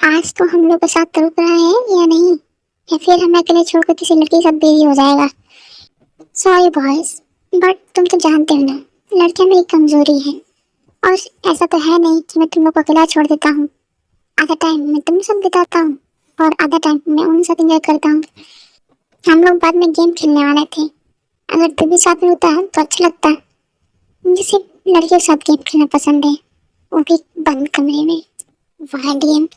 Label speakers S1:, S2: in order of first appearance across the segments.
S1: आज तो हम लोग के साथ रुक रहा है या नहीं, या फिर हमें अकेले छोड़कर किसी लड़की के साथ बेबी हो जाएगा। सॉरी बॉयज, बट तुम तो जानते हो ना, लड़कियां मेरी कमजोरी है। और ऐसा तो है नहीं कि मैं तुम लोग को अकेला छोड़ देता हूँ। आधा टाइम मैं तुम साथ बिताता हूँ और आधा टाइम मैं उन साथ एंजॉय करता हूँ। हम लोग बाद में गेम खेलने वाले थे, अगर तू भी साथ में होता तो अच्छा लगता। मुझे सिर्फ लड़कियों के साथ गेम खेलना पसंद है, वो भी बंद कमरे में। Wild game.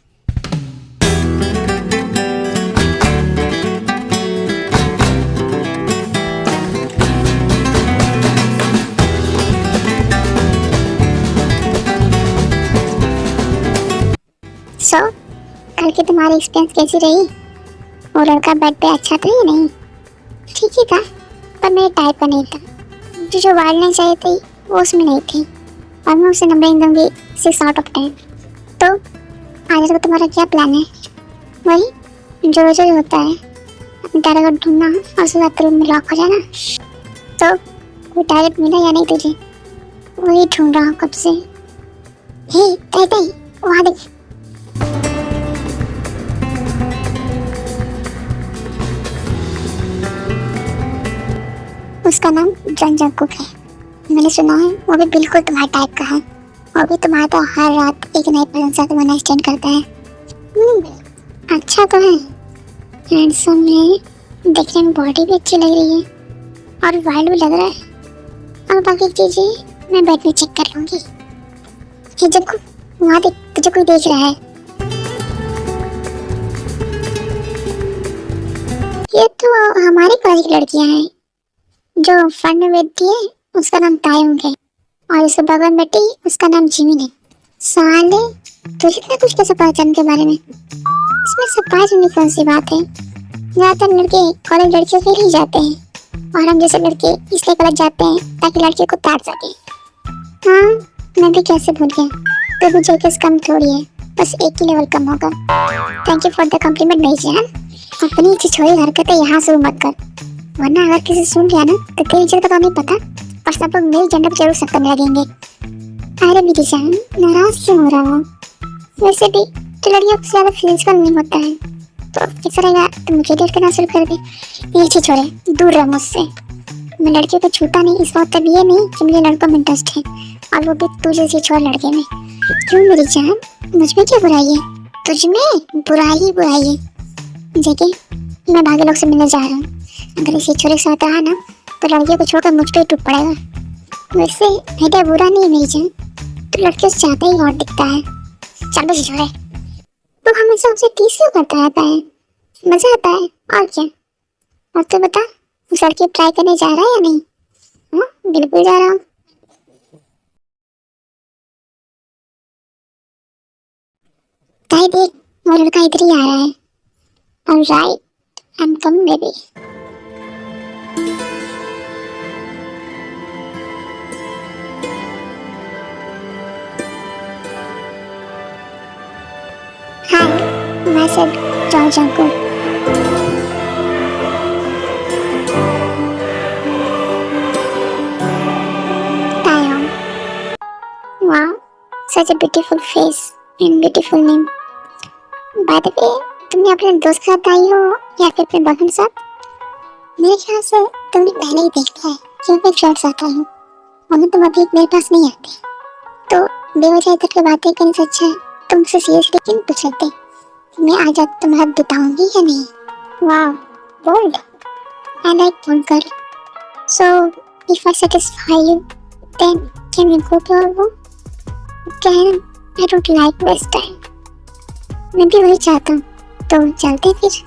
S1: सो कल की तुम्हारी एक्सपीरियंस कैसी रही? वो लड़का बेड पे अच्छा था या नहीं? ठीक ही था, पर मेरे टाइप का नहीं था। मुझे जो वाइल्डनेस चाहिए थी वो उसमें नहीं थी, और मैं उसे नंबर दूंगी 6 आउट ऑफ 10। तो आज का तुम्हारा क्या प्लान है? वही जो रोज होता है, अपने टारगेट ढूंढना और उसके साथ रूम में लॉक हो जाना। तो कोई टारगेट मिला या नहीं तुझे? वही ढूंढ रहा हूँ कब से। हे तय तय, वहाँ देख। उसका नाम जन जंगकुक है। मैंने सुना है वो भी बिल्कुल तुम्हारे टाइप का है, और भी तुम्हारा तो हर रात एक नई पर्सन से वन नाइट स्टैंड करता है। अच्छा तो है, हैंडसम है, देखने में बॉडी भी अच्छी लग रही है और वाइल्ड भी लग रहा है। और बाकी चीजें मैं बेड में चेक कर लूंगी। हे जंगकुक, वहाँ देख, तुझे कोई देख रहा है। ये तो हमारी कॉलेज की लड़कियां हैं। जो फ्रंट में बैठती है उसका नाम तायुंग है, और इसके बगल में बैठी उसका नाम जिमिन है। साले, तुझे इतना कुछ कैसे पता चंद के बारे में? इसमें सरप्राइज होने की कौन सी बात है? ज्यादातर लड़के कॉलेज लड़कियों के लिए जाते हैं, और हम जैसे लड़के इसलिए कॉलेज जाते हैं ताकि लड़कियों को ताड़ सके। हाँ, मैं भी कैसे भूल गया। तो मुझे किस कम थोड़ी है, बस एक ही लेवल कम होगा। Thank you for the compliment मेरी जान। अपनी छिछोरी हरकतें यहाँ शुरू मत कर, वरना अगर किसी सुन गया ना तो तेरी इज्जत का तो नहीं पता, और सब लोग मेरी जेंडर पर जरूर शक करने लगेंगे। अरे मेरी जान, नाराज क्यों हो रहा हो? वैसे भी तो लड़कियों को ज्यादा फिजिकल नहीं होता है, तो कैसा रहेगा तो मुझे डेट करना शुरू कर दे। ये छिछोरे, दूर रह मुझसे। मैं लड़कियों को छूता नहीं, इसका मतलब ये नहीं कि मुझे लड़कों में इंटरेस्ट है, और वो भी तू जैसी छोड़ लड़के में। क्यों मेरी जान, मुझ में क्या बुराई है? तुझ में बुराई बुराई है। देखिए, मैं भागे लोग से मिलने जा रहा हूँ। अगर इसी छोरे के साथ रहा ना तो लड़कियों को छोड़कर मुझ पे ही टूट पड़ेगा। वैसे आइडिया बुरा नहीं है मेरी जान, तो लड़कियों से ज्यादा ही हॉट दिखता है। चलो छोरे, तो हमेशा उसे टीस क्यों करता रहता है? मजा आता है और क्या। और तू बता, उस लड़की ट्राई करने जा रहा है या नहीं? हाँ, बिल्कुल जा रहा हूँ। ताई देख, वो लड़का इधर ही आ रहा है। Alright, I am coming baby. Hi, myself John Jungkook. Taeyong. Wow, such a beautiful face and beautiful name. By the way, तुमने अपने दोस्त के साथ आई हो या फिर अपने बहन के साथ? मेरे ख्याल से तुमने पहले ही देख लिया है कि मैं फ्रेंड साथ आई हूँ, और तुम अभी मेरे पास नहीं आते। तो बेवजह इधर की बातें करने से अच्छा है तुमसे सीरियसली क्यों पूछ लेते मैं आज तुम्हारा बिताऊंगी या नहीं? वाह, bold. I like bold girl. So if I satisfy you, then can we go to our room? Can I don't like waste time. मैं भी वही चाहता हूँ, तो चलते फिर।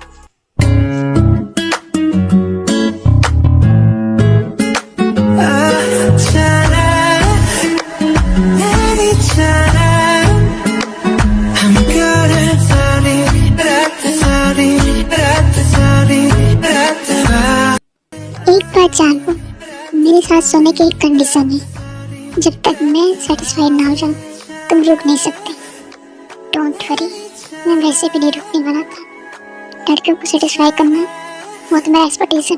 S1: एक बात जान लो, मेरे साथ सोने की एक कंडीशन है। जब तक मैं सेटिस्फाइड ना हो जाऊं, तुम रुक नहीं सकते। डोंट वरी, मैं वैसे भी नहीं रुकने वाला था। लड़कियों को सेटिस्फाई करना वो तो मेरा एक्सपर्टीज है।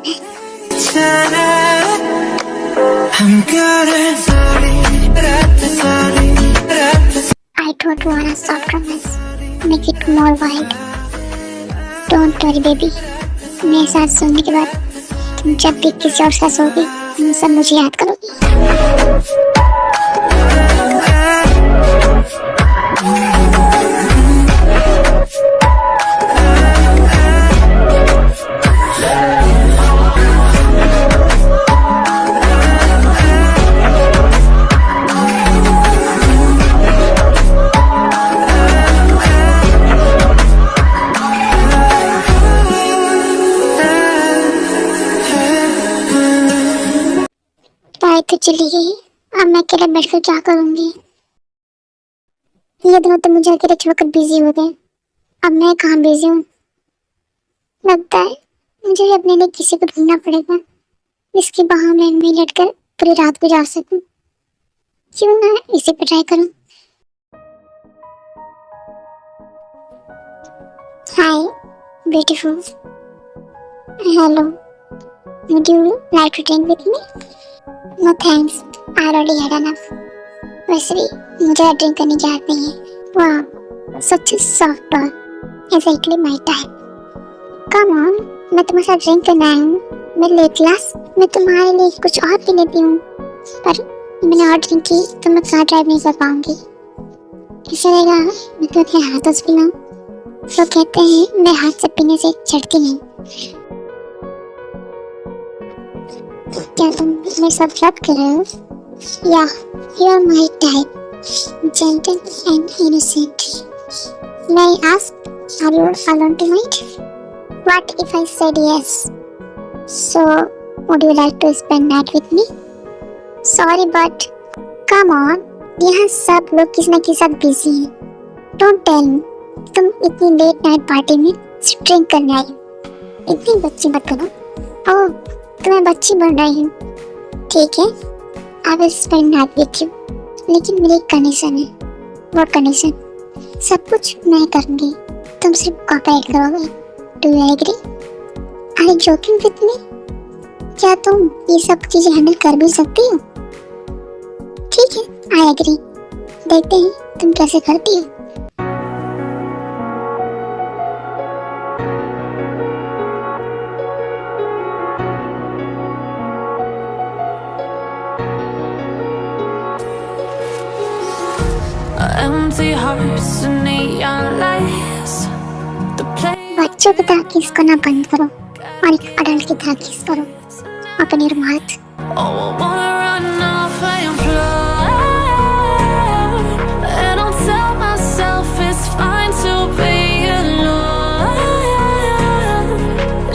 S1: I don't want a soft romance. Make it more wide. Don't worry baby, मेरे साथ सोने के बाद तुम जब भी किसी और साथ सोओगी तुम सब मुझे याद करोगी। ताई तो चली गई, अब मैं अकेले बैठकर क्या करूंगी। ये दोनों तो मुझे अकेले छोड़कर बिजी हो गए, अब मैं कहाँ बिजी हूँ। लगता है मुझे भी अपने लिए किसी को ढूंढना पड़ेगा जिसकी बाहों में मैं लेटकर पूरी रात गुजार सकूं। क्यों ना इसी पर ट्राई करूं। हाय beautiful, hello, would you like to drink with me? No thanks, I already had enough. वैसे भी मुझे ड्रिंक करने की आदत नहीं है। वाह, such a soft doll, exactly my type. Come on, मैं तुम्हारे साथ ड्रिंक करने आई हूँ। मैं लेट क्लास, मैं तुम्हारे लिए कुछ और पी लेती हूँ, पर मैंने और ड्रिंक की तो मैं कार ड्राइव नहीं कर पाऊंगी। ऐसा रहेगा मैं तो अपने हाथों से पिलाऊं। तो कहते हैं मैं हाथ से पीने से चढ़ती नहीं। क्या तुम मेरे साथ बात कर रहे हो? या you are my type, gentle and innocent. May I ask, are you alone tonight? What if I said yes? So, would you like to spend night with me? Sorry but, come on, यहाँ सब लोग किसी न किसी साथ busy हैं। Don't tell me, तुम इतनी लेट नाइट पार्टी में ड्रिंक करने आई हो। इतनी बच्ची मत करो। ओह, तो मैं बच्ची बन रही हूँ। ठीक है, I will spend night with you, लेकिन मेरी एक कंडीशन है। वो कंडीशन सब कुछ मैं करूँगी, तुम सिर्फ कोऑपरेट करोगे। Do you agree? Are you joking with me? क्या तुम ये सब चीजें हैंडल कर भी सकती हो? ठीक है, आई एग्री। देखते हैं तुम कैसे करती हो।
S2: Empty hearts and neon lights. The play.
S1: बच्चों की तरह किस करना बंद करो और एक अडल्ट की तरह किस करो। Open your mouth.
S2: Oh, I wanna run off and fly. And I'll tell myself it's fine to be alone.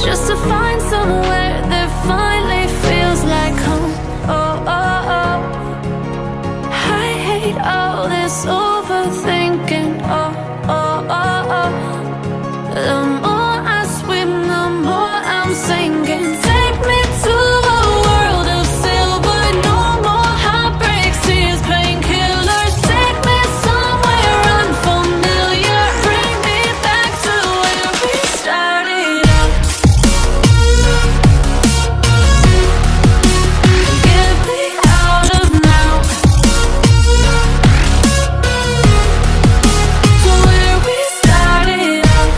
S2: Just to find somewhere that finally feels like home. Oh, oh, oh. I hate all this overthinking. Oh, oh, oh, oh. The more I swim, the more I'm sinking. Take me to a world of silver. No more heartbreaks, tears, painkillers. Take me somewhere unfamiliar. Bring me back to where we started out. Get me out of now. To where we started out.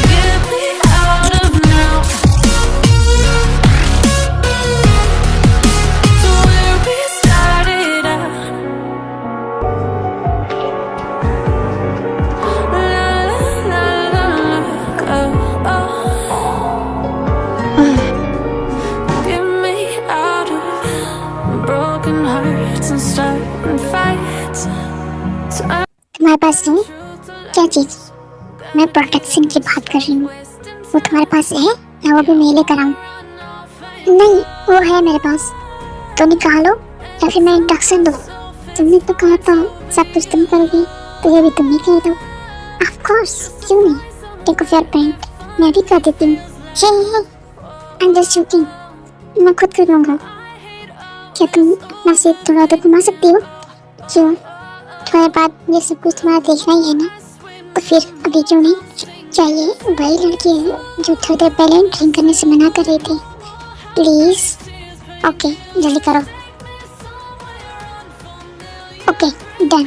S2: Get me out of now. To where we started out. La la la la. Oh, oh. Get me out of broken hearts and starting fights.
S1: तुम्हारे पास है क्या चीज? मैं protection की बात कर रही हूँ। वो तुम्हारे पास है या वो भी मैं लेकर आऊँ? नहीं, वो है मेरे पास। तो निकालो या फिर मैं इंडक्शन दूँ। तुमने तो कहा था सब कुछ तुम करोगी, तो ये भी तुम ही कह दो। ऑफ कोर्स, क्यों नहीं? टेक ऑफ योर पैंट, मैं भी कर देती हूँ। हे, आई एम जस्ट जोकिंग, मैं खुद कर लूँगा। क्या तुम अपना सिर थोड़ा तो घुमा सकती हो? क्यों? थोड़े बाद ये सब कुछ तुम्हारा देखना ही है ना, तो फिर अभी क्यों नहीं? चाहिए वही लड़की है जो थोड़ी देर पहले ड्रिंक करने से मना कर रही थी। प्लीज, ओके, जल्दी करो। Okay. Done.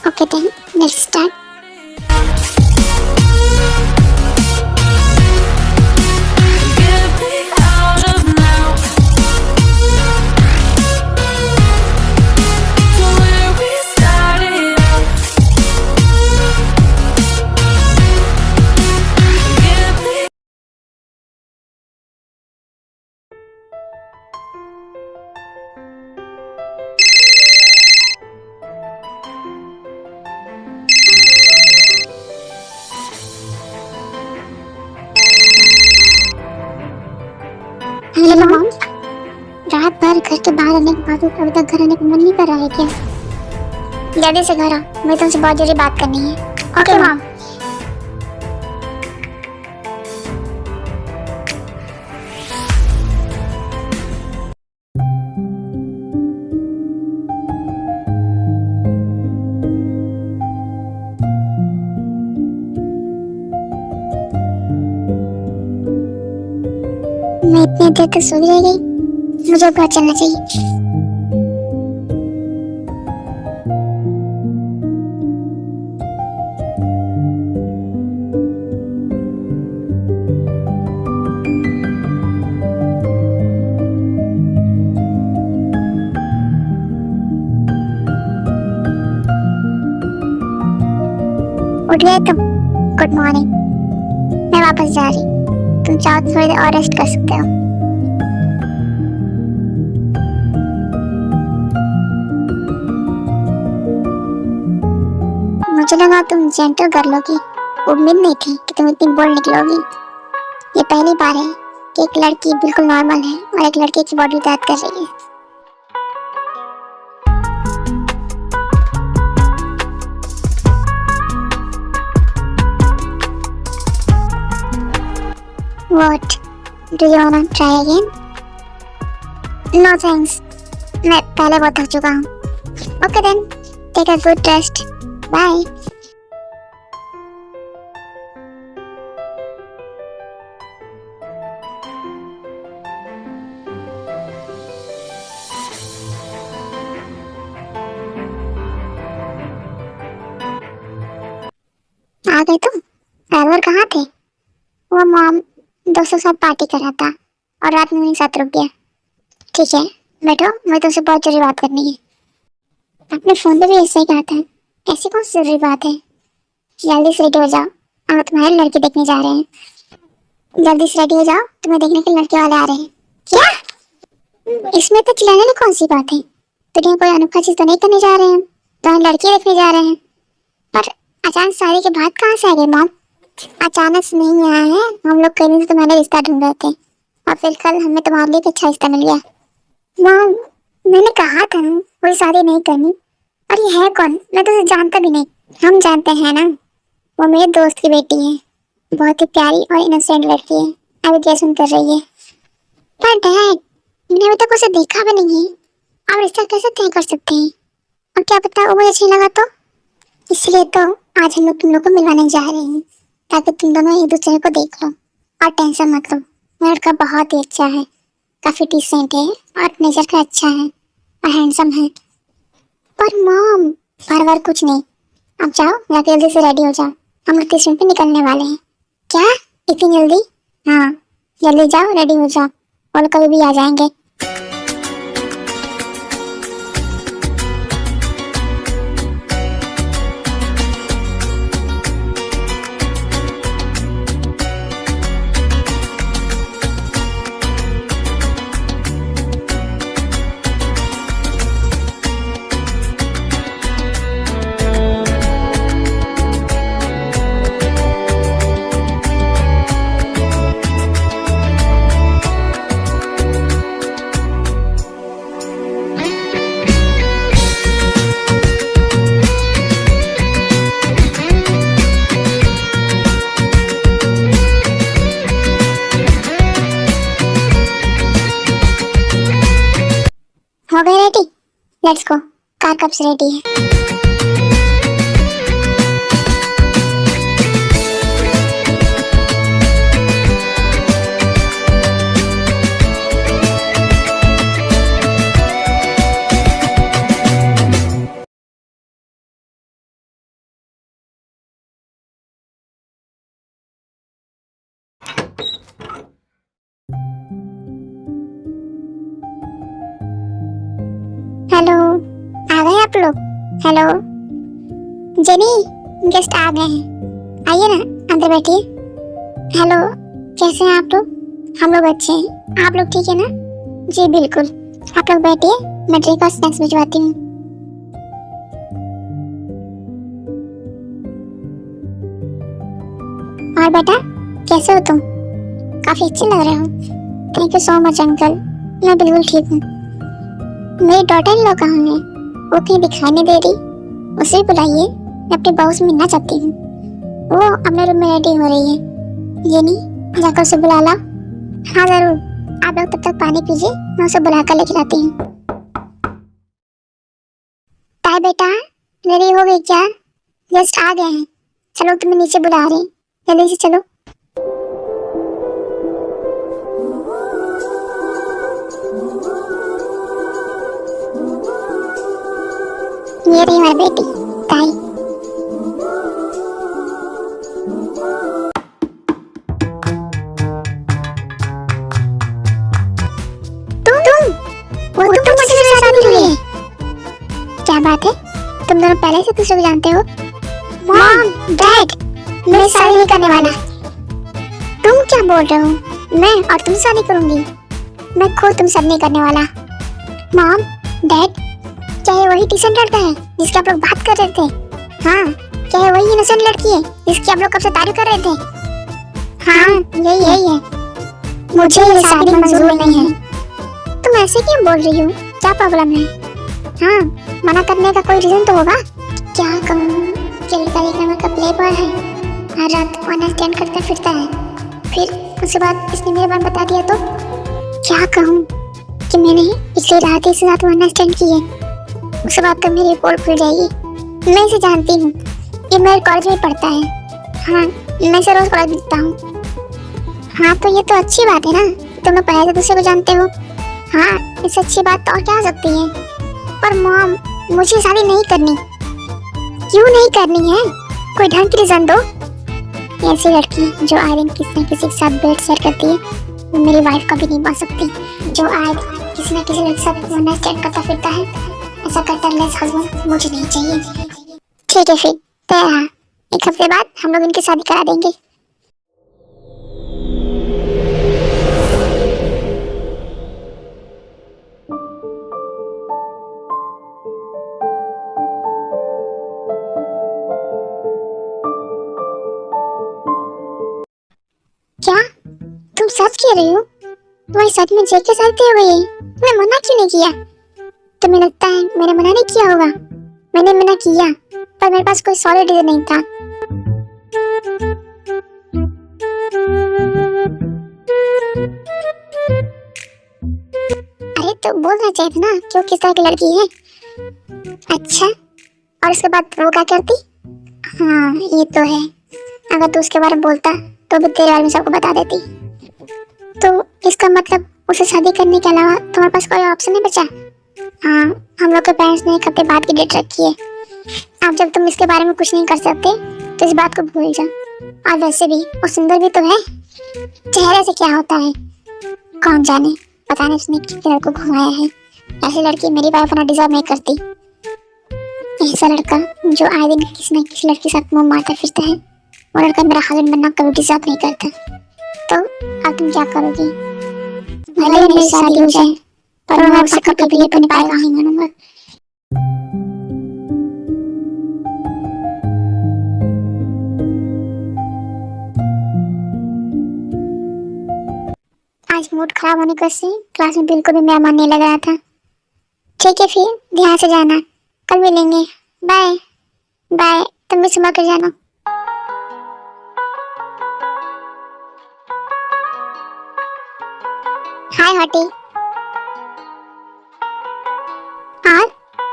S1: Okay then let's start.
S2: Get me out of now. To where we started out. Get me.
S1: Hello mom, रात भर घर के बाहर रहने के बाद अभी तक घर आने का मन नहीं कर रहा है क्या? जल्दी से घर आ, मुझे तुमसे बहुत जरूरी बात करनी है। Okay mom. मैं इतनी देर तक सो रह गई, मुझे घर चलना चाहिए। उठ गए तुम? Good morning. मैं वापस जा रही, तुम चाहो तो थोड़ी देर और रेस्ट कर सकते हो। मुझे लगा तुम जेंटल कर लोगी, उम्मीद नहीं थी कि तुम इतनी बोल्ड निकलोगी। ये पहली बार है कि एक लड़की बिल्कुल नॉर्मल है और एक लड़के की बॉडी दर्द कर रही है। What? Do you wanna try again? No thanks. मैं पहले बहुत थक चुका हूँ। Okay then, take a good rest. Bye. आ गए तुम? ड्राइवर कहाँ थे? वो मॉम दोस्तों के साथ पार्टी कर रहा था और रात में मेरे साथ रुक गया। ठीक है बैठो, मैं तुमसे बहुत जरूरी बात करनी है। अपने फोन पे भी ऐसा ही कहा था। ऐसी कौन सी जरूरी बात है? जल्दी से रेडी हो जाओ, हम लोग तुम्हारी लड़की देखने जा रहे हैं। जल्दी से रेडी हो जाओ, तुम्हें देखने के लड़के वाले आ रहे हैं। क्या? इसमें तो चिल्लाने वाली कौन सी बात है? दुनिया कोई अनोखा चीज तो नहीं करने जा रहे हैं, तो हम लड़की देखने जा रहे हैं। पर अचानक शादी के बाद कहाँ से आ गए मॉम? अचानक से नहीं आया है, हम लोग कई दिन से तुम्हारा रिश्ता ढूंढ रहे थे और फिर कल हमें तुम्हारे लिए एक अच्छा रिश्ता मिल गया। मॉम मैंने कहा था ना कोई शादी नहीं करनी। और ये है कौन? मैं तो उसे जानता भी नहीं। हम जानते हैं ना, वो मेरे दोस्त की बेटी है, बहुत ही प्यारी और इनोसेंट लड़की है, अभी ग्रेजुएशन कर रही है। पर डैड मैंने अभी तक उसे देखा भी नहीं है, आप रिश्ता कैसे तय कर सकते हैं? और क्या पता वो मुझे अच्छी लगा तो? इसलिए तो आज हम लोग तुम लोग को मिलवाने जा रहे हैं, ताकि तुम दोनों एक दूसरे को देख लो और टेंशन मत लो। मेरा लड़का बहुत ही अच्छा है, काफी डिसेंट है और नेचर का अच्छा है और हैंडसम है। पर मॉम बार बार कुछ नहीं, अब जाओ जाके जल्दी से रेडी हो जाओ, हम लोग स्टेशन पे निकलने वाले हैं। क्या इतनी जल्दी? हाँ जल्दी जाओ रेडी हो जाओ, और कभी भी आ जाएंगे। हो गए रेडी? Let's go. कार कब से रेडी है? लोग। हेलो जेनी, गेस्ट आ गए हैं, आइए ना अंदर बैठिए। हेलो, कैसे हैं आप लोग? हम लोग अच्छे हैं, आप लोग ठीक है ना? जी बिल्कुल, आप लोग बैठिए, मैं ड्रिंक और स्नैक्स भिजवाती हूँ। और बेटा कैसे हो तुम? काफी अच्छे लग रहे हो। Thank you so much uncle, मैं बिल्कुल ठीक हूँ। मेरी डॉटर इन लोग कहाँ है? वो कहीं दिखाई नहीं दे रही, उसे भी बुलाइए, मैं अपने बहू से मिलना चाहती हूँ। वो अपने रूम में रेडी हो रही है। ये नहीं, जाकर उसे बुला ला। हाँ जरूर, आप लोग तब तक पानी पीजिए, मैं उसे बुला कर लेकर आती हूँ। ताई बेटा रेडी हो गई क्या? गेस्ट आ गए हैं, चलो तुम्हें नीचे बुला रहे हैं, जल्दी से चलो। ये रही हमारी बेटी ताई। तुम मुझसे शादी हुई है? क्या बात है, तुम दोनों पहले से दूसरे को जानते हो? मॉम डैड, मैं शादी नहीं करने वाला। तुम क्या बोल रहे हो? मैं और तुम शादी करूंगी? मैं खुद तुम शादी नहीं करने वाला। मॉम डैड, क्या ये वही टी-शर्ट लड़का है जिसकी आप लोग बात कर रहे थे? हाँ, क्या ये वही इनोसेंट लड़की है जिसकी आप लोग कब से तारीफ कर रहे थे? हाँ, यही है। मुझे ये शादी मंजूर नहीं है। तुम ऐसे क्यों बोल रही हो? क्या प्रॉब्लम है? हाँ, मना करने का कोई रीजन तो होगा। क्या कहूँ कि लड़का देखने में प्ले बॉय है, हर रात वन नाइट स्टैंड करता फिरता है, फिर उसके बाद इसने मेरे बारे में बता दिया तो क्या कहूँ कि मैंने पिछली रात इसके साथ वन नाइट स्टैंड की है। उसके बाद तो मेरी रिपोर्ट खुल जाएगी। मैं इसे जानती हूँ, ये मेरे कॉलेज में पढ़ता है। हाँ, मैं इसे रोज कॉलेज मिलता हूँ। हाँ, तो ये तो अच्छी बात है ना, तुम लोग पहले से दूसरे को जानते हो। हाँ, इससे अच्छी बात तो और क्या हो सकती है? पर मॉम, मुझे शादी नहीं करनी। क्यों नहीं करनी है? कोई ढंग की रीजन दो। ऐसी लड़की जो आए दिन किसी न किसी के साथ बेड शेयर करती है, वो मेरी वाइफ कभी नहीं बन सकती। जो आए किसी न किसी लड़के के साथ वन नाइट स्टैंड करता फिरता है, ऐसा कटरलेस हस्बैंड मुझे नहीं चाहिए। ठीक है फिर, तैयार। एक हफ्ते बाद हम लोग इनकी शादी करा देंगे। क्या तुम सच कह रही हो? तुम्हारी सच में जेक के साथ हो गई? तुम्हें मना क्यों नहीं किया? तुम्हें लगता है मैंने मना नहीं किया होगा? मैंने मना किया, पर मेरे पास कोई सॉलिड रीजन नहीं था। अरे तो बोलना चाहिए था ना कि वो किस तरह की लड़की है। अच्छा, और उसके बाद वो क्या करती? हाँ ये तो है, अगर तू उसके बारे में बोलता तो भी तेरे बारे में सबको बता देती। तो इसका मतलब उसे शादी करने के अलावा तुम्हारे पास कोई ऑप्शन नहीं बचा? हाँ, हम लोग के पेरेंट्स ने एक हफ्ते बाद की डेट रखी है। अब जब तुम इसके बारे में कुछ नहीं कर सकते तो इस बात को भूल जाओ। और वैसे भी वो सुंदर भी तो है, चेहरे से क्या होता है कौन जाने, पता नहीं उसने कितने लड़कों को घुमाया है। ऐसी लड़की मेरी वाइफ होना डिजर्व नहीं करती। ऐसा लड़का जो आए दिन किसी न किसी लड़की के साथ मुंह मारता फिरता है, वो लड़का मेरा हस्बैंड बनना कभी डिजर्व नहीं करता। तो अब तुम क्या करोगी? भले ही मेरी शादी हो जाए, पर मैं आपसे कभी नहीं बन पाएगा, नहीं मानूंगा। आज मूड खराब होने का से क्लास में बिल्कुल भी मेरा मन नहीं लग रहा था। ठीक है फिर, ध्यान से जाना, कल मिलेंगे। बाय बाय, तुम भी संभाल कर जाना। हाय हॉटी। और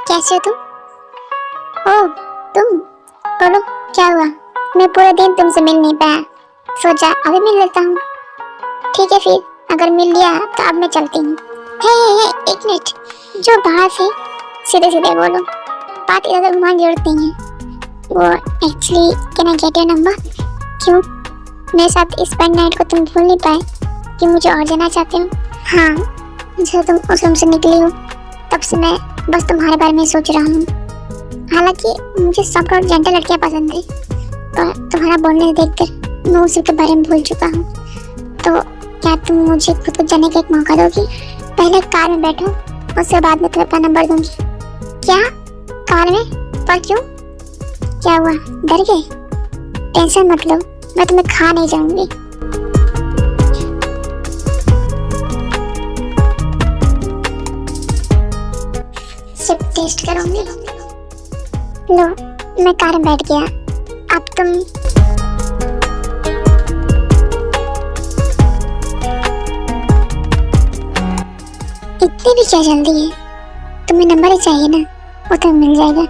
S1: कैसे हो तुम? ओह तुम, बोलो क्या हुआ? मैं पूरे दिन तुमसे मिल नहीं पाया, सोचा अभी मिल लेता हूँ। ठीक है फिर, अगर मिल लिया तो अब मैं चलती हूँ। हे एक मिनट, जो बाहर से सीधे सीधे बोलो, बात इधर घुमाने की जरूरत नहीं है। वो actually can I get your number? क्यों मेरे साथ इस पेन नाइट को तुम भूल नहीं पाए कि मुझे और जाना चाहते हो? हाँ, जब तुम उस रूम से निकली हो तब से मैं बस तुम्हारे बारे में सोच रहा हूँ। हालांकि मुझे सॉफ्ट और जेंटल लड़कियां पसंद है, पर तुम्हारा बोलने देखकर मैं उसी के बारे में भूल चुका हूँ। तो क्या तुम मुझे खुद को जानने का एक मौका दोगी? पहले कार में बैठो, उसके बाद मैं तुम्हें अपना नंबर दूंगी। क्या? कार में? पर क्यों? क्या हुआ, डर गए? टेंशन मत लो, मैं तुम्हें खा नहीं जाऊंगी। सिर्फ टेस्ट करूंगी। लो, मैं कार में बैठ गया। अब तुम इतनी भी क्या जल्दी है? तुम्हें नंबर ही चाहिए ना, वो तो मिल जाएगा।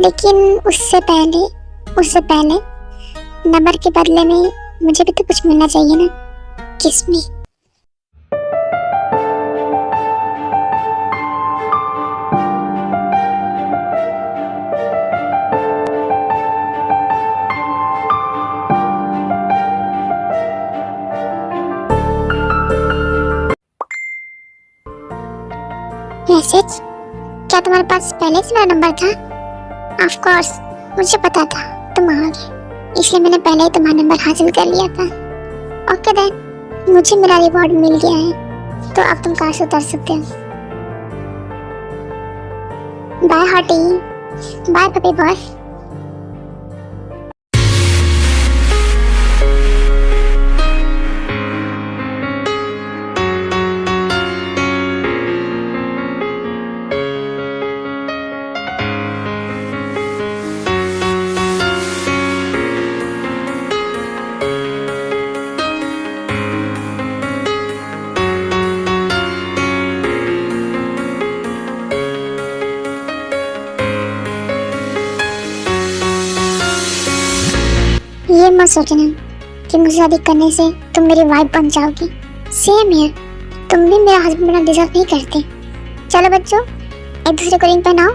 S1: लेकिन उससे पहले नंबर के बदले में मुझे भी तो कुछ मिलना चाहिए ना। किस में? मैसेज? क्या तुम्हारे पास पहले से मेरा नंबर था? ऑफ कोर्स, मुझे पता था तुम आओगे, इसलिए मैंने पहले ही तुम्हारा नंबर हासिल कर लिया था। ओके देन, मुझे मेरा रिवॉर्ड मिल गया है, तो अब तुम कार से उतर सकते हो। Bye hottie, bye puppy boy. ये मत सोचना कि मुझे शादी करने से तुम मेरी वाइफ बन जाओगी। सेम हियर, तुम भी मेरा हस्बैंड बनना डिजर्व नहीं करते। चलो बच्चों, एक दूसरे को रिंग पहनाओ।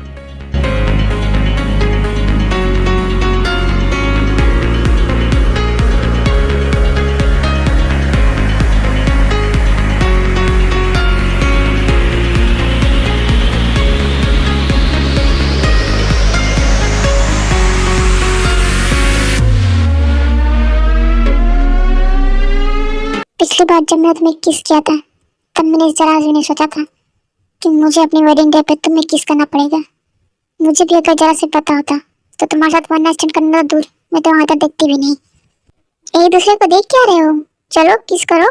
S1: पिछली बार जब मैंने तुम्हें किस किया था, तब मैंने जरा भी नहीं सोचा था कि मुझे अपनी वेडिंग डे पे तुम्हें किस करना पड़ेगा। मुझे भी अगर जरा से पता होता तो तुम्हारे साथ वन नाइट स्टैंड करना तो दूर, मैं तो वहां तक देखती भी नहीं। एक दूसरे को देख क्या रहे हो? चलो किस करो।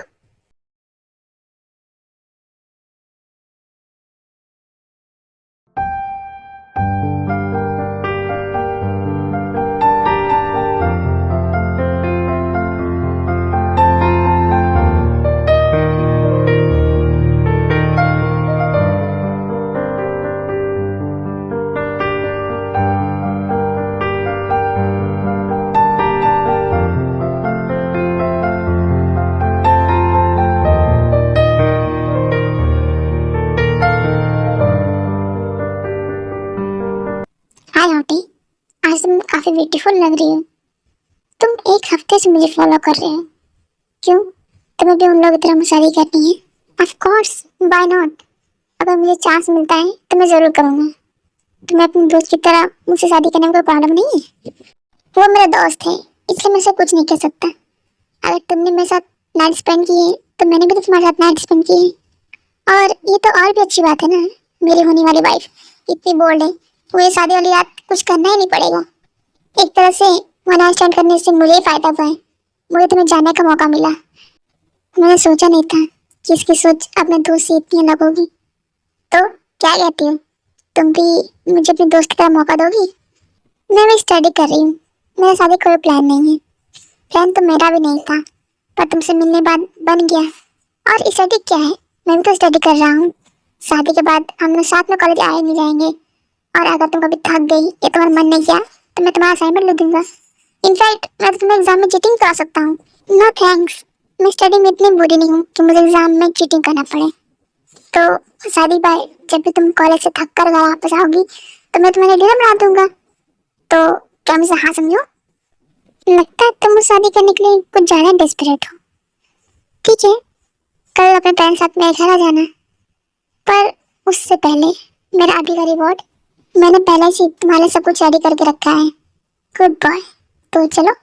S1: हाय हॉटी, आज तुम काफी ब्यूटीफुल लग रही हो। तुम एक हफ्ते से मुझे फॉलो कर रहे हो, क्यों? तुम्हें भी उन लोगों की तरह शादी करनी है? Of course, why not. अगर मुझे चांस मिलता है तो मैं जरूर करूँगा। तुम्हें अपने दोस्त की तरह मुझसे शादी करने में कोई प्रॉब्लम नहीं है? वो मेरा दोस्त है, इसलिए मैं उसे कुछ नहीं कह सकता। अगर तुमने मेरे साथ नाइट स्पेंड की है तो मैंने भी तो तुम्हारे साथ नाइट स्पेंड की है। और ये तो और भी अच्छी बात है ना, मेरी होने वाली वाइफ इतनी बोल्ड है, मुझे शादी वाली रात कुछ करना ही नहीं पड़ेगा। एक तरह से वन नाइट स्टैंड करने से मुझे ही फायदा हुआ है, मुझे तुम्हें जानने का मौका मिला। मैंने सोचा नहीं था कि इसकी सोच अपने दोस्त से इतनी अलग होगी। तो क्या कहती हो, तुम भी मुझे अपने दोस्त की तरह मौका दोगी? मैं भी स्टडी कर रही हूँ, मेरा शादी कोई प्लान नहीं है। प्लान तो मेरा भी नहीं था, पर तुमसे मिलने बाद बन गया। और स्टडी क्या है, मैं भी तो स्टडी कर रहा हूँ। शादी के बाद हम लोग साथ में कॉलेज आए नहीं जाएंगे। और अगर तुम कभी थक गई या तुम्हारा मन नहीं किया तो मैं तुम्हारा असाइनमेंट लिख दूंगा। इनफैक्ट मैं तो तुम्हें एग्जाम में चीटिंग करा सकता हूँ। नो थैंक्स, मैं स्टडी में इतनी बुरी नहीं हूँ कि मुझे एग्जाम में चीटिंग करना पड़े। तो शादी बाद जब भी तुम कॉलेज से थक कर घर वापस आओगी तो मैं तुम्हारे डिनर बना दूंगा। तो क्या मुझे हाँ समझो? लगता है तुम शादी करने के लिए कुछ ज़्यादा डेस्परेट हो। ठीक है, कल अपने पेरेंट्स साथ मेरे घर आ जाना, पर उससे पहले मेरा अभी का रिवॉर्ड मैंने पहले से तुम्हारे सब कुछ रेडी करके रखा है। Good boy. तो चलो।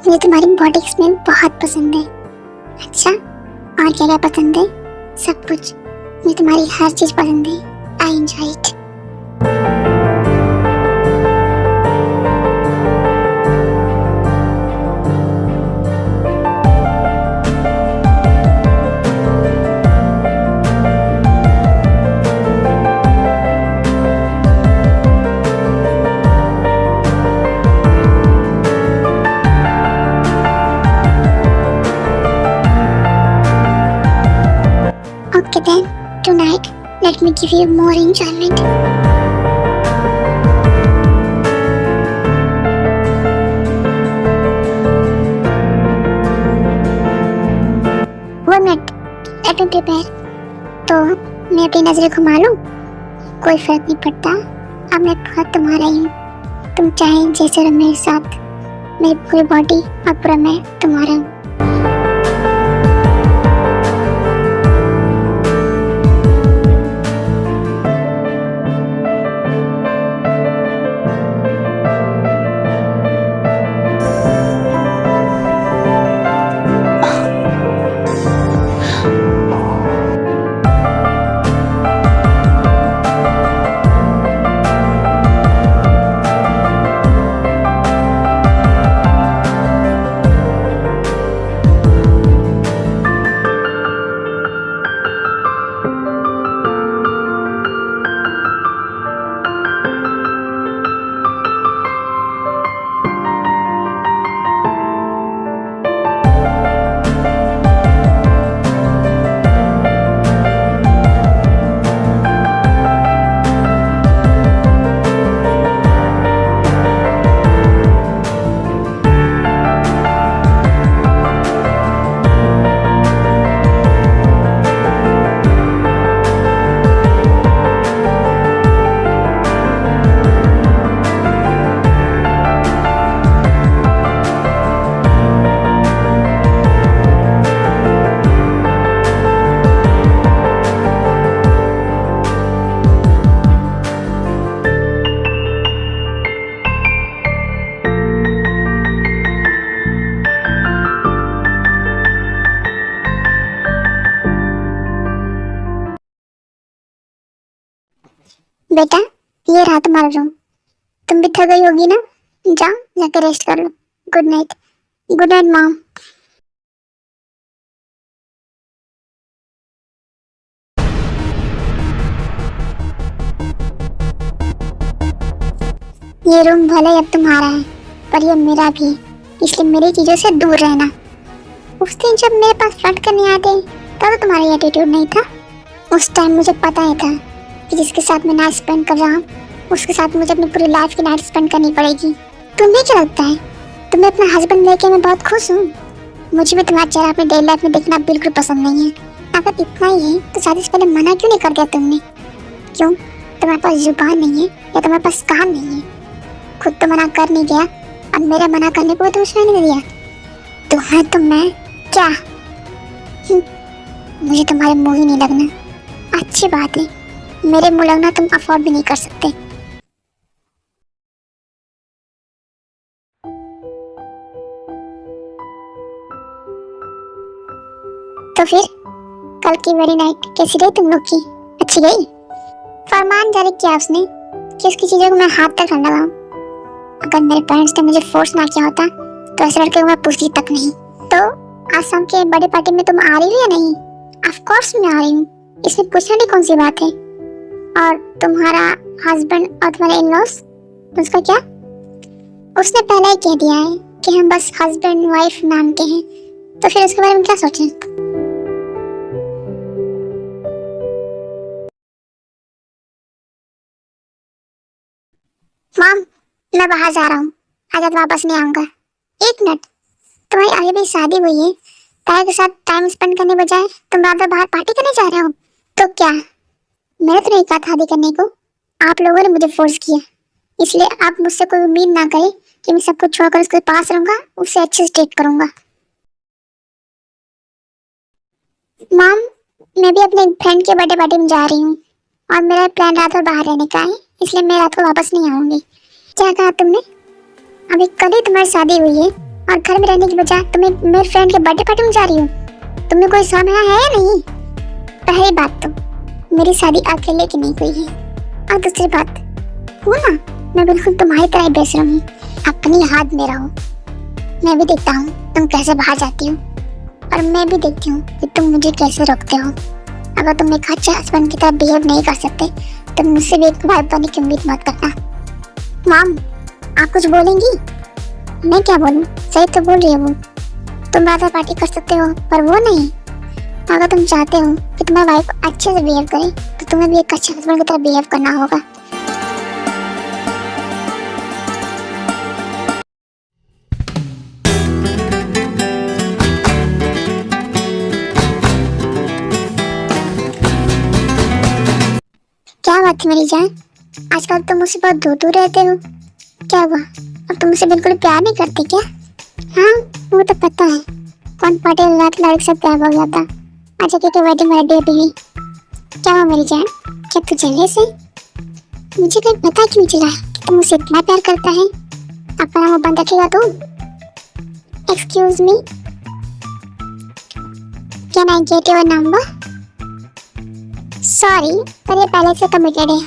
S1: मुझे तुम्हारी बॉडी स्मेल बहुत पसंद है। अच्छा, और क्या क्या पसंद है? सब कुछ। मुझे तुम्हारी हर चीज पसंद है। I enjoy it. Okay then, tonight, let me give you more enjoyment. One minute, let me prepare. तो मैं अपनी नजरें घुमा लूं? कोई फर्क नहीं पड़ता, अब मैं खुद तुम्हारा ही हूँ। तुम चाहे जैसे रहो मेरे साथ, मेरी पूरी बॉडी और पूरा मैं तुम्हारा हूँ। बेटा, ये रहा तुम्हारा रूम। तुम भी थक गई होगी ना? जाओ जाकर रेस्ट कर लो। Good night. Good night mom. ये रूम भले ही अब तुम्हारा है, पर ये मेरा भी, इसलिए मेरी चीजों से दूर रहना। उस दिन जब मेरे पास फ्लर्ट करने आते तब तो तुम्हारा एटीट्यूड नहीं था। उस टाइम मुझे पता ही था कि जिसके साथ मैं नाइट स्पेंड कर रहा हूँ उसके साथ मुझे अपनी पूरी लाइफ की नाइट स्पेंड करनी पड़ेगी। तुम्हें क्या लगता है? तुम्हें अपना हस्बैंड लेके मैं बहुत खुश हूँ। मुझे भी तुम्हारा चेहरा अपनी डेली लाइफ में देखना बिल्कुल पसंद नहीं है। अगर इतना ही है तो शादी से पहले मना क्यों नहीं कर दिया तुमने? क्यों? तुम्हारे पास जुबान नहीं है या तुम्हारे पास कान नहीं है? खुद तो मना कर नहीं गया, अब मेरा मना करने को तुम सुन नहीं दिया। तुम्हें तो मैं क्या, मुझे तुम्हारे मुंह ही नहीं लगना। अच्छी बात है, मेरे मुंह लगना तुम अफोर्ड भी नहीं कर सकते। तो फिर कल की वेरी नाइट कैसी रही तुम लोग की? अच्छी गई? फरमान जारी किया उसने कि उसकी चीजों को मैं हाथ तक न लगाऊं। अगर मेरे पेरेंट्स ने मुझे फोर्स ना किया होता तो ऐसे लड़के को मैं पूछती तक नहीं। तो आज शाम के बर्थडे पार्टी में तुम आ रही हो या नहीं? ऑफ कोर्स मैं आ रही हूँ, इसमें पूछने की कौन सी बात है। और तुम्हारा हस्बैंड और तुम्हारे इन-लॉज, उसका क्या? उसने पहले ही कह दिया है कि हम बस हस्बैंड वाइफ नाम के हैं, तो फिर उसके बारे में क्या सोचें? मॉम, मैं बाहर जा रहा हूँ, आज वापस नहीं आऊंगा। एक मिनट, तुम्हारी आगे भी शादी हुई है, ताया के साथ टाइम स्पेंड करने बजाय तुम रात भर बाहर पार्टी करने जा रहे हो। तो क्या मैंने तो नहीं कहा था शादी करने को, आप लोगों ने मुझे फोर्स किया। इसलिए आप मुझसे कोई उम्मीद ना करें कि मैं सब कुछ छोड़कर उसके पास रहूंगा, उससे अच्छे से ट्रीट करूंगा। मॉम, मैं भी अपने फ्रेंड के बर्थडे पार्टी में जा रही हूँ और मेरा प्लान रात भर बाहर रहने का है, इसलिए मैं रात को वापस नहीं आऊंगी। क्या कहा तुमने? अभी कल ही तुम्हारी शादी हुई है और घर में रहने की बजाय तुम्हें मेरे फ्रेंड के बर्थडे पार्टी में जा रही हूँ। तुमने कोई समय है या नहीं? पहली बात तो मेरी शादी अकेले की नहीं हुई है, और दूसरी बात हो ना, मैं बिल्कुल तुम्हारी तरह बेशरम हूँ। अपनी हाथ में रहो। मैं भी देखता हूँ तुम कैसे बाहर जाती हो, और मैं भी देखती हूँ कि तुम मुझे कैसे रोकते हो। अगर तुम एक अच्छे हस्बैंड की तरह बिहेव नहीं कर सकते तो मुझसे भी एक वाइफ बनने की उम्मीद मत करना। मॉम, आप कुछ बोलेंगी? मैं क्या बोलूँ, सही तो बोल रही है वो। तुम रात भर पार्टी कर सकते हो पर वो नहीं। अगर तुम चाहते हो कि तुम्हारी वाइफ अच्छे से बिहेव करे तो तुम्हें भी एक अच्छे हस्बैंड की तरह बिहेव करना होगा। क्या बात है मेरी जान, आजकल तुम मुझसे बहुत दूर रहते हो। क्या हुआ, अब तुम मुझसे बिल्कुल प्यार नहीं करते क्या? हाँ, वो तो पता है। कौन पार्टी लड़के से प्यार हो गया था, अच्छा के वेडिंग वाले डे पे ही। क्या हुआ मेरी जान, क्या तू जले से? मुझे कहीं पता क्यों चला कि तुम मुझसे इतना प्यार करता है। अपना मुंह बंद रखेगा तू। Excuse me, can I get your number? Sorry, पर ये पहले से कमिटेड है।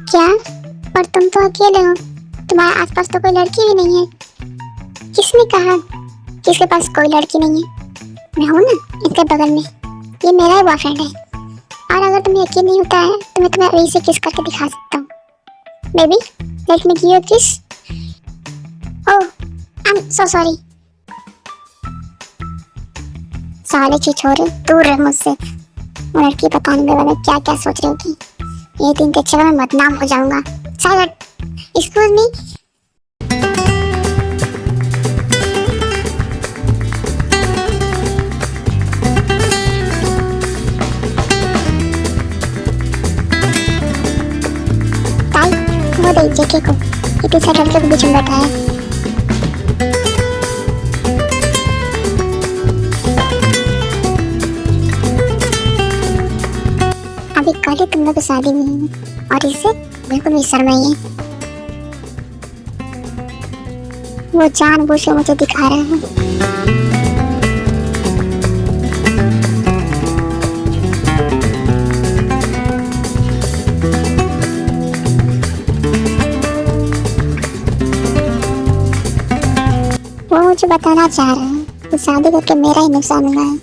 S1: क्या? पर तुम तो अकेले हो, तुम्हारे आसपास तो कोई लड़की भी नहीं है। किसने कहा कि इसके पास कोई लड़की नहीं है? मैं हूं ना इसके बगल में, ये मेरा ही बॉयफ्रेंड है। और अगर तुम्हें यकीन नहीं होता है तो मैं तुम्हें अभी से किस करके दिखा सकता हूँ। Baby, let me give you किस। ओह, आई एम सो सॉरी। साले छिछोरे, दूर रह मुझसे। वो लड़की पता नहीं मेरे बारे में क्या क्या सोच रही होगी। ये दिन के चक्कर में बदनाम हो जाऊंगा। Silent, excuse me. ताई, वो देख जेके को, ये पीछे लड़के के बीच में बैठा है। अभी कल ही तुम लोग की शादी हुई है और इससे बिल्कुल भी शर्म नहीं है। वो जानबूझ के मुझे दिखा रहा है। वो मुझे बताना चाह रहा है कि शादी करके मेरा ही नुकसान हुआ है।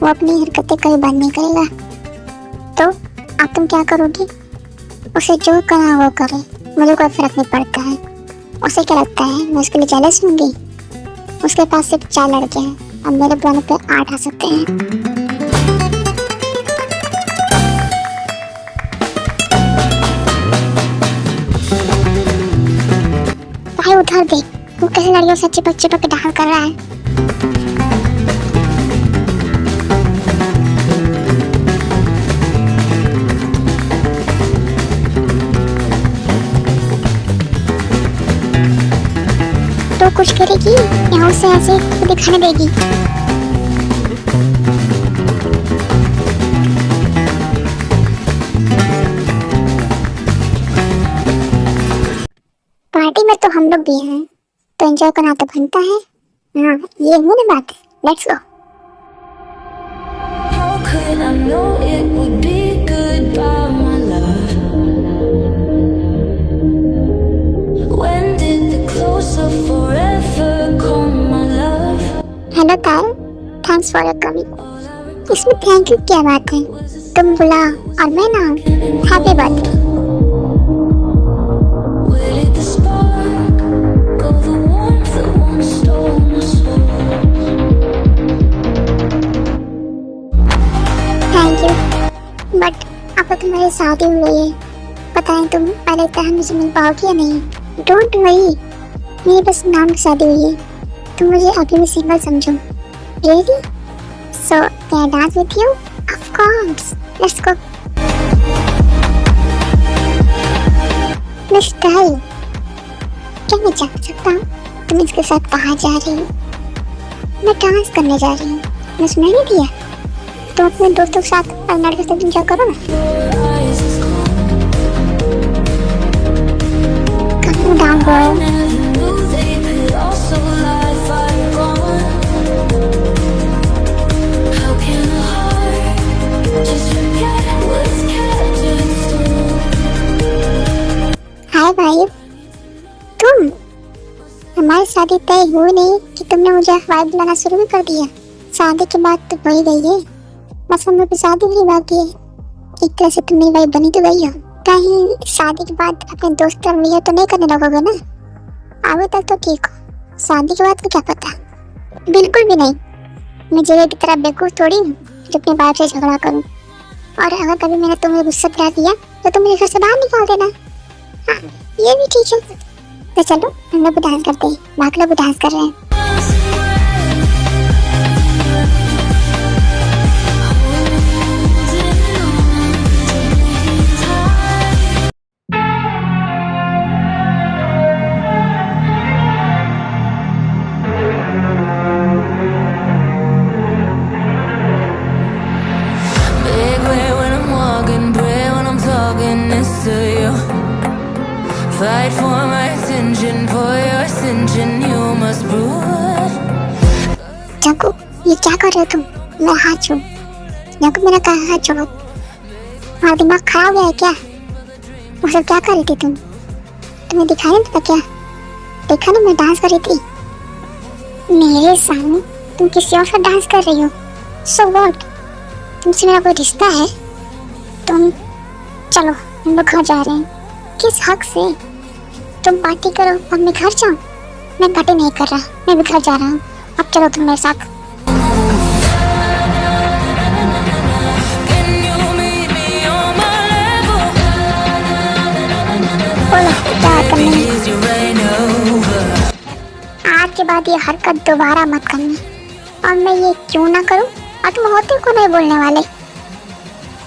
S1: वो अपनी हरकतें कभी बंद नहीं करेगा। तो अब तुम क्या करोगी? उसे जो करना वो करे, मुझे कोई फर्क नहीं पड़ता है। उसे क्या लगता है मैं उसके लिए जेलस होंगी? उसके पास सिर्फ 4 लड़के हैं, अब मेरे प्लान पे 8 आ सकते हैं। भाई उधर देख, वो कैसे लड़कियों से चिपक चिपक के डांस कर रहा है। तो कुछ करेगी या उसे ऐसे दिखाने देगी? पार्टी में तो हम लोग भी हैं, तो एंजॉय करना तो बनता है। हाँ, ये हुई ना बात। Let's go.
S2: How could I know it would be goodbye, my love? When did the close of forever come, my love?
S1: Hello तार, थैंक्स फॉर योर कमिंग। इसमें थैंक यू क्या बात है? तुम बुलाओ और मैं ना आऊं। Happy birthday.
S2: Where did the spark go, the warmth that once stole my soul?
S1: Thank you, but अब तो तुम्हारी शादी हो गई है। पता नहीं तुम पहले तरह मुझे मिल पाओगी या नहीं। डोंट वरी, मेरी बस नाम की शादी हुई है। तुम मुझे अभी भी सिंगल समझो। Really? So can I dance with you? Of course, let's go. Mister, क्या मैं जान सकता हूँ तुम इसके साथ कहाँ जा रही हो? मैं डांस करने जा रही हूँ। मैं सुनाई नहीं दिया? तुम अपने दोस्तों के साथ और लड़के से एंजॉय करो ना। Calm down, bro. हाय भाई, तुम? हमारी शादी तय हुई नहीं कि तुमने मुझे अखबार बुलाना शुरू भी कर दिया। शादी के बाद तो हो ही गई है, बस हम लोग की शादी भी बाकी है। एक तरह से तुम मेरी वाइफ बनी तो गई हो। कहीं शादी के बाद अपने दोस्त और मियाँ तो नहीं करने लगोगे ना? अभी तक तो ठीक हो, शादी के बाद तो क्या पता। बिल्कुल भी नहीं, मैं जगह की तरह बेवकूफ थोड़ी हूँ जो अपने बाप से झगड़ा करूँ। और अगर कभी मैंने तुम्हें गुस्सा दिला दिया तो तुम मुझे घर से बाहर निकाल देना। हाँ, ये भी ठीक है। तो चलो हम लोग डांस करते हैं। बाकी लोग डांस कर रहे हैं।
S2: Fight for my attention, for your ascension, you must prove.
S1: Jakhu, ये क्या कर रहे हो तुम? मैं हाथ छू। जाकू, मैंने कहा हाथ छोड़ो। तुम्हारा दिमाग खराब हो गया है क्या? वो सब क्या कर रही थी तुम? तुम्हें दिखाई नहीं देता क्या? देखा ना मैं डांस कर रही थी। मेरे सामने तुम किसी और से डांस कर रही हो। So what? तुमसे मेरा कोई रिश्ता है? तुम चलो, हम लोग घर जा रहे हैं। किस हक से? तुम पार्टी करो और मैं घर जाऊं? मैं पार्टी नहीं कर रहा, मैं भी घर जा रहा हूँ। अब चलो तुम मेरे साथ। बोलो क्या करनी है? आज के बाद ये हरकत दोबारा मत करना। और मैं ये क्यों ना करूं? और तुम होते को नहीं बोलने वाले।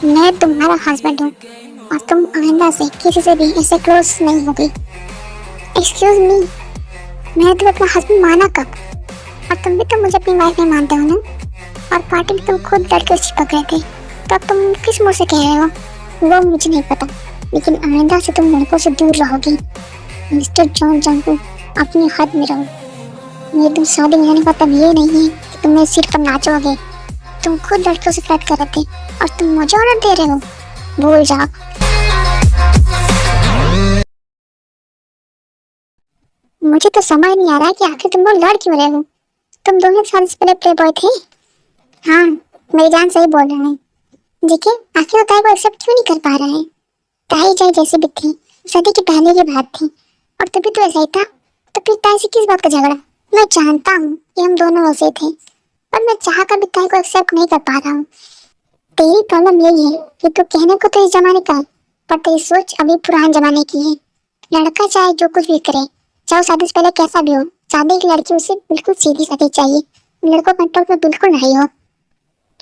S1: मैं तुम्हारा हस्बैंड हूँ और तुम आइंदा से किसी से भी ऐसे क्लोज नहीं होगी। एक्सक्यूज मी, मैंने तुम्हें अपना हस्बैंड माना कब? और तुम भी तो मुझे अपनी वाइफ नहीं मानते हो ना? और पार्टी में तुम खुद लड़के से चिपक गए थे, तो अब तुम किस मुंह से कह रहे हो? वो मुझे नहीं पता, लेकिन आइंदा से तुम लड़कों से दूर रहोगी। मिस्टर जॉन जंकू, अपनी हद में रहो। मेरी तुम शादी में जाने का मतलब ये नहीं है कि तुम मेरे सिर पर नाचोगे। तुम खुद लड़कों से फ्लर्ट कर रहे थे और तुम मुझे ऑर्डर दे रहे हो। भूल जाओ। मुझे तो समझ नहीं आ रहा है कि आखिर तुम लोग लड़ क्यों रहे हो। तुम दोनों साल से पहले प्ले बॉय थे। हाँ, मेरी जान सही बोल रहे हैं। देखिए, आखिर वो ताई को एक्सेप्ट क्यों नहीं कर पा रहा है? ताई चाहे जैसी भी थी, शादी के पहले की बात थी, और तभी तो ऐसा ही था। तो फिर ताई से किस बात का झगड़ा? मैं जानता हूँ कि हम दोनों वैसे थे, पर मैं चाह कर भी ताई को एक्सेप्ट नहीं कर पा रहा हूँ। तेरी प्रॉब्लम यही है कि तू कहने को तो इस जमाने का है, पर तेरी सोच अभी पुराने जमाने की है। लड़का चाहे जो कुछ भी करे, चाहे शादी से पहले कैसा भी हो, शादी की लड़की उसे बिल्कुल सीधी सादी चाहिए। लड़कों कंट्रोल में बिल्कुल नहीं हो।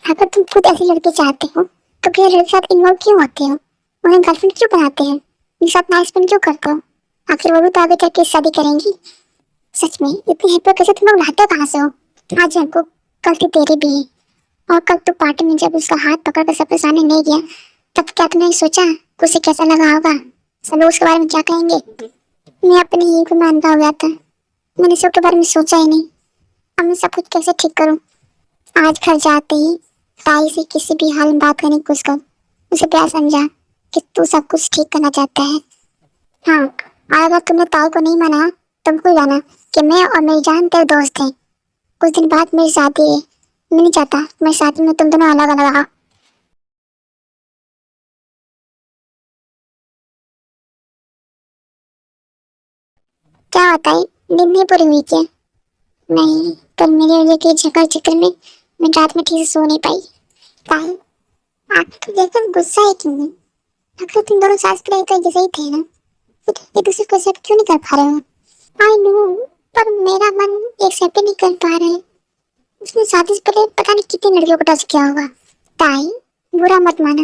S1: अगर तुम खुद ऐसी लड़की चाहते हो तो फिर लड़के के साथ इन्वॉल्व क्यों होते हो? उन्हें गर्लफ्रेंड क्यों बनाते हैं? उनके साथ नाइट स्पेंड क्यों करते हो? आखिर वो भी तो आगे चल के शादी करेंगी। सच में इतनी हिपोक्रेसी तुम लोग लाते कहाँ से हो? आज हमको गलती तेरी भी है। और कल तू पार्टी में जब उसका हाथ पकड़ कर सबके सामने नहीं गया, तब क्या तुमने सोचा कि उसे कैसा लगा होगा? सब लोग उसके बारे में क्या कहेंगे? मैं अपनी ईगो में अंधा हो गया था। मैंने सबके बारे में सोचा ही नहीं। अब मैं सब कुछ कैसे ठीक करूं? आज घर जाते ही ताई से किसी भी हाल में बात करने की कोशिश कर। उसे प्यार समझा कि तू सब कुछ ठीक करना चाहता है। हाँ, और अगर तुमने ताई को नहीं माना तो भूल जाना कि मैं और मेरी जान तेरे दोस्त हैं। कुछ दिन बाद मेरी शादी है। मैं नहीं चाहता मेरी शादी में तुम दोनों अलग अलग रहो। क्या होता है? नींद नहीं पूरी हुई क्या? नहीं, कल मेरी वजह के चक्कर में मैं रात में ठीक से सो नहीं पाई। ताई, आप तो देखकर गुस्सा है क्यों? अगर तुम दोनों सास पहले तो जैसे ही थे ना, फिर एक दूसरे को एक्सेप्ट क्यों नहीं कर पा रहे हो? आई नो पर मेरा मन एक्सेप्ट ही नहीं कर पा रहा है। उसने शादी से पहले पता नहीं कितनी लड़कियों को टच किया होगा। ताई, बुरा मत माना,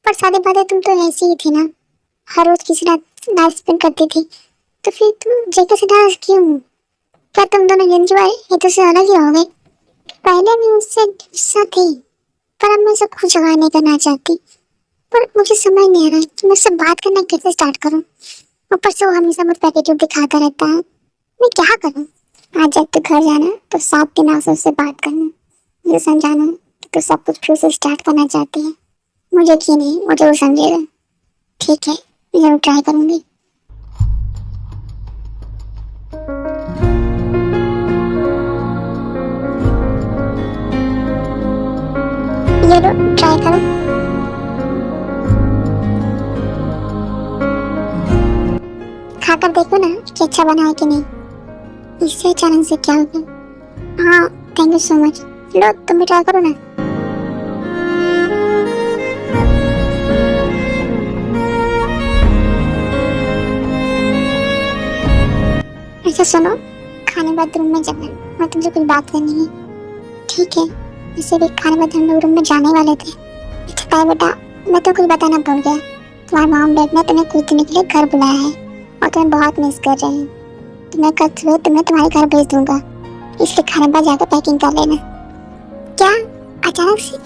S1: पर शादी बाद तुम तो ऐसी ही थी ना, हर रोज किसी रात नाइट स्पेंड करती थी, तो फिर तुम जगह से डांस क्यों? क्या तुम दोनों एंजॉय एक दूसरे से अलग ही हो गए? पहले भी मुझसे गुस्सा थी, पर अब मैं सब कुछ जगह नहीं करना चाहती। पर मुझे समझ नहीं आ रहा कि मैं उससे बात करना कैसे स्टार्ट करूं। ऊपर से वो हमेशा मुझ पर एटीट्यूड दिखाता रहता है। मैं क्या करूं? आज जब तू घर जाना तो 7 दिन से उससे बात करना, मुझे समझाना कि तू सब कुछ फिर से स्टार्ट करना चाहती है। मुझे यकीन है वो जरूर समझेगा। ठीक है, मैं जरूर ट्राई करूंगी। ये लो, ट्राई करो। खाकर देखो ना कि अच्छा बना है कि नहीं। इससे अचानक से क्या हो गया? हाँ, थैंक यू सो मच। लो, तुम भी ट्राई करो ना। अच्छा सुनो, खाने बाद रूम में जाना और तुमसे कुछ बात करनी है। ठीक है, वैसे भी खाने बाद हम लोग रूम में जाने वाले थे। अच्छा बेटा, मैं तो कुछ बताना भूल गया। तुम्हारे मॉम डैड ने तुम्हें कुछ दिन के लिए घर बुलाया है और तुम्हें बहुत मिस कर रहे हैं। तो मैं कल सुबह तुम्हें तुम्हारे घर भेज दूंगा, इसलिए खाने बाद जाकर पैकिंग कर लेना। क्या अचानक से?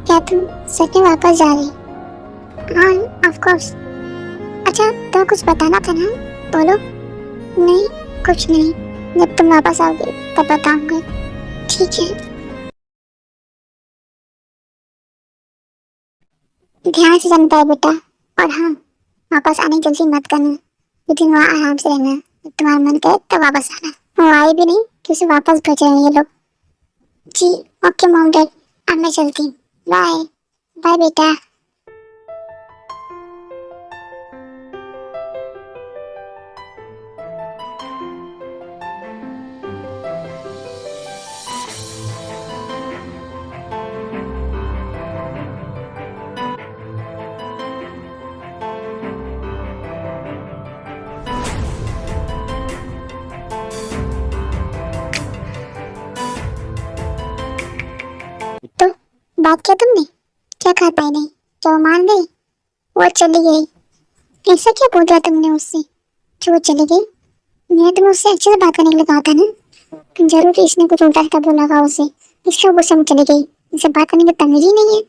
S1: क्या तुम सच में वापस जा रही? हाँ, ऑफ कोर्स। अच्छा, तो कुछ बताना था ना, बोलो। नहीं, कुछ नहीं, जब तुम वापस आओगे तब बताऊंगा। ठीक है, ध्यान से जानता है बेटा। और हाँ, वापस आने की जल्दी मत करना, लेकिन वहाँ आराम से रहना। जब तुम्हारा मन करे तब वापस आना। वो आए भी नहीं कि उसे वापस भेज रहे हैं ये लोग। जी ओके मॉम डैड, अब मैं चलती हूँ। बाय बाय बेटा। तो बात किया तुमने? क्या कहा पाई नहीं? क्या वो मान गई? वो चली गई? ऐसा क्या बोल दिया तुमने उससे जो वो चली गई? मैंने तुम्हें उससे अच्छे से बात करने के लिए कहा था ना। जरूर इसने कुछ उल्टा सीधा बोला होगा उसे, इसलिए वो गुस्से में चली गई। इसे बात करने की तमीज ही नहीं है।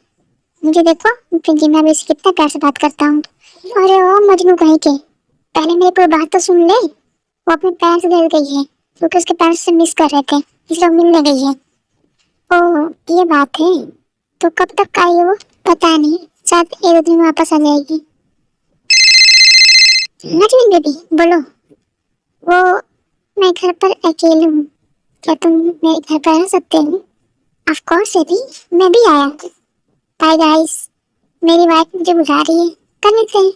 S1: मुझे देखो, पिंकी, मैं भी कितना प्यार से बात करता हूँ। अरे ओ मजनू कहीं के, पहले मेरी कोई बात तो सुन ले। वो अपने पेरेंट्स घर गई है क्योंकि उसके पेरेंट्स से मिस कर रहे थे, इसलिए वो मिलने गई है। ओह, ये बात है। तो कब तक आई है वो? पता नहीं, शायद 1-2 दिन में वापस आ जाएगी। नजमीन बेबी, बोलो। वो, मैं घर पर अकेली हूँ, क्या तुम मेरे घर पर आ सकते हो? ऑफ कोर्स बेबी, मैं भी आया। बाय गाइस, मेरी वाइफ मुझे बुला रही है, कर लेते हैं।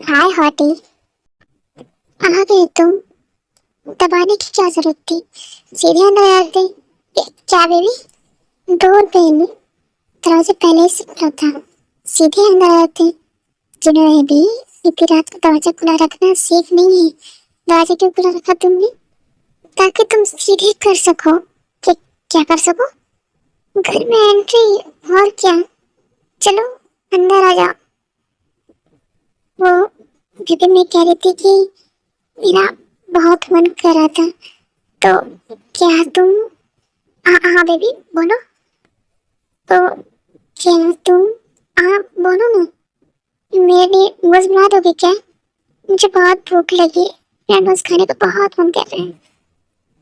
S1: हाय हॉटी, आ गए तुम? दबाने की क्या जरूरत थी? सीधे अंदर आ गए। क्या बेबी? डोर बेल दरवाजे पहले से खुला था, सीधे अंदर आते। जिन्होंने भी इतनी रात को दरवाजा खुला रखना सेफ नहीं है। दरवाजा क्यों खुला रखा तुमने? ताकि तुम सीधे कर सको। क्या कर सको? घर में एंट्री, और क्या। चलो अंदर आ जाओ। वो बेबी, मैं कह रही थी कि मेरा बहुत मन कर रहा था, तो क्या तुम? हाँ बेबी, बोलो। तो क्या तुम? हाँ बोलो ना। मेरे लिए गोश्त बना दोगे क्या? मुझे बहुत भूख लगी, मेरा गोश्त खाने का बहुत मन कर रहा है।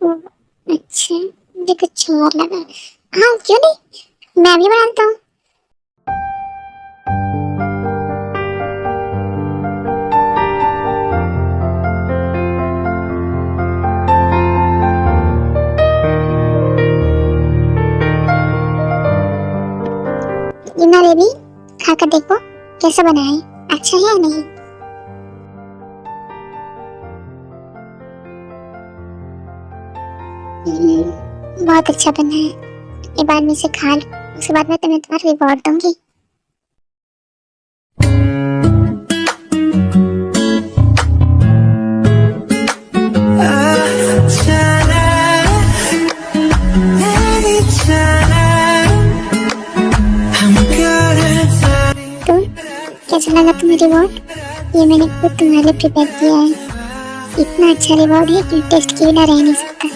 S1: ओह, अच्छा, मुझे कुछ और लगा। हाँ क्यों नहीं, मैं भी बनाता हूँ। कैसा बना है, अच्छा है या नहीं? बहुत अच्छा बना है, एक बार में इसे खा लो, उसके बाद मैं तुम्हें तुम्हारा रिवॉर्ड दूंगी। तो कैसा लगा तुम्हें रिवॉर्ड? ये मैंने खुद तुम्हारे लिए प्रिपेयर किया है। इतना अच्छा रिवॉर्ड है कि टेस्ट किए ना रह नहीं सकता।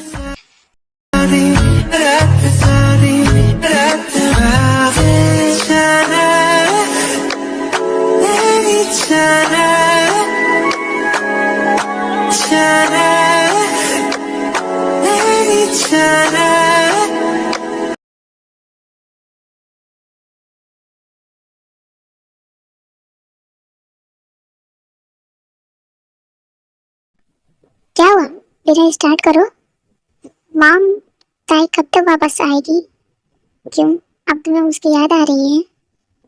S1: क्या हुआ, डिनर स्टार्ट करो। मॉम, ताई कब तक वापस आएगी? क्यों, अब तुम्हें उसकी याद आ रही है?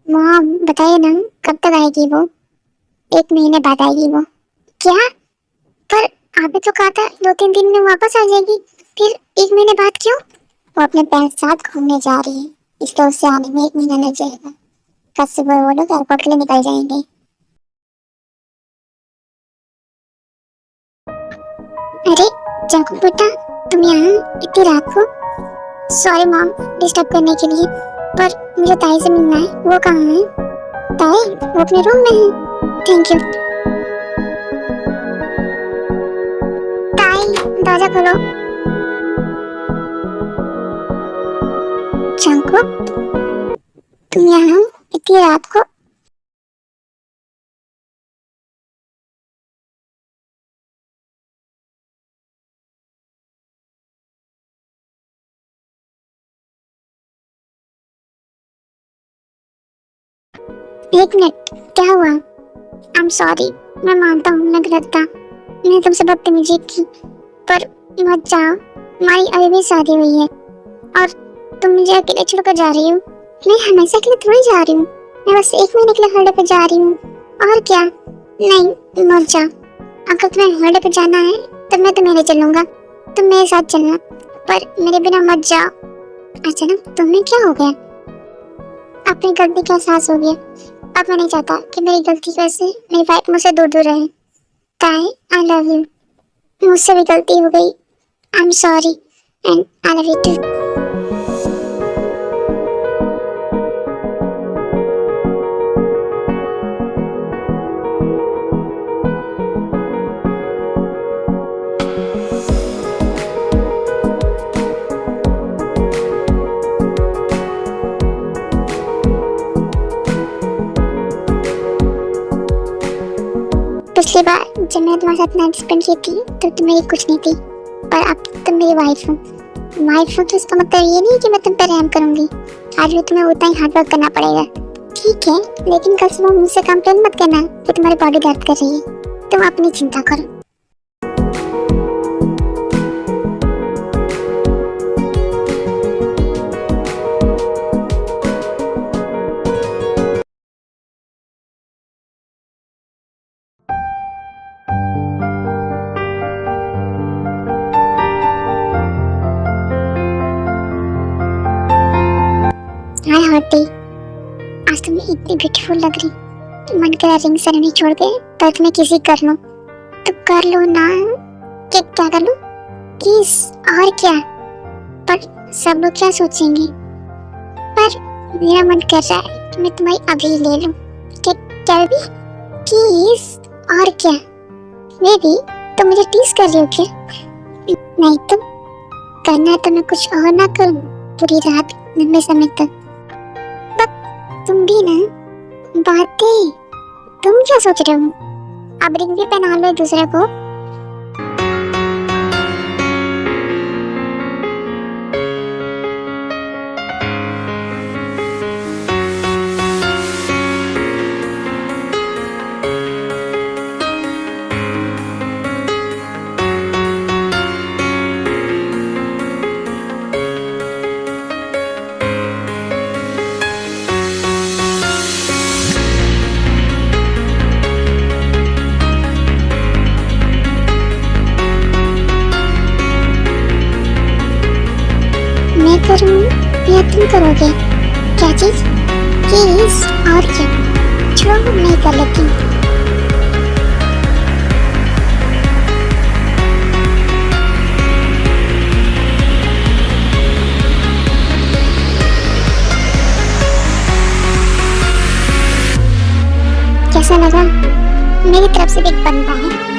S1: मॉम बताइए ना, कब तक आएगी वो? 1 महीने बाद आएगी वो। क्या? पर आपने तो कहा था 2-3 दिन में वापस आ जाएगी, फिर 1 महीने बाद क्यों? वो अपने पेरेंट्स के साथ घूमने जा रही है, इसलिए उससे आने में 1 महीना लग जाएगा। कल सुबह वो लोग एयरपोर्ट के लिए निकल जाएंगे। अरे जाकू बेटा, तुम यहाँ इतनी रात को? सॉरी मॉम डिस्टर्ब करने के लिए, पर मुझे ताई से मिलना है। वो कहाँ है? ताई वो अपने रूम में है। Thank you. ताई दरवाजा खोलो। जाकू तुम यहाँ इतनी रात को? एक मिनट, क्या हुआ? आई एम सॉरी, मैं मानता हूँ मैं गलत था, मैंने तुमसे बदतमीजी की, पर मत जाओ, हमारी अभी भी शादी हुई है और तुम मुझे अकेले छोड़कर जा रही हो। मैं हमेशा के लिए थोड़ी जा रही हूँ, मैं बस 1 महीने के लिए हॉलिडे पे जा रही हूँ, और क्या। नहीं मत जाओ, अगर तुम्हें हॉलिडे पे जाना है तो मैं तुम्हें ले चलूंगा, तुम मेरे साथ चलना, पर मेरे बिना मत जाओ। अचानक तुम्हें क्या हो गया? अपनी गलती का एहसास हो गया, अब मैं नहीं चाहता कि मेरी गलती की वजह से मेरी वाइफ मुझसे दूर दूर रहे। ताई आई लव यू, मुझसे भी गलती हो गई, I am sorry and I love you too. पिछली बार जब मैं तुम्हारे साथ नाइट स्पेंड की थी तो तुम मेरी कुछ नहीं थी, पर अब तुम मेरी वाइफ हो। वाइफ हो तो इसका मतलब ये नहीं कि मैं तुम पर रहम करूंगी, आज भी तुम्हें उतना ही हार्ड वर्क करना पड़ेगा, ठीक है? लेकिन कल सुबह मुझसे कंप्लेन मत करना कि तुम्हारी बॉडी दर्द कर रही है, तुम अपनी चिंता करो। हाय हॉटी, आज तुम इतनी ब्यूटीफुल लग रही, मन करा रिंग सेरेमनी छोड़ के पर तुम्हें किसी कर लो तो कर लो ना। क्या कर लो? किस, और क्या? पर सब लोग क्या सोचेंगे? पर मेरा मन कर रहा है कि मैं तुम्हें अभी ले लूं। क्या बेबी? किस, और क्या? बेबी तुम मुझे टीज कर रही हो क्या? नहीं तो करना है तो मैं कुछ और ना करूं पूरी रात लंबे समय तक। तुम भी ना बातें, तुम क्या सोच रहे हो? अब रिंग भी पहना लो एक दूसरे को। करोगे? क्या चीज? किस? और क्या? छोड़ो, मैं कर लेती हूँ। कैसा लगा? मेरी तरफ से भी एक बनता है।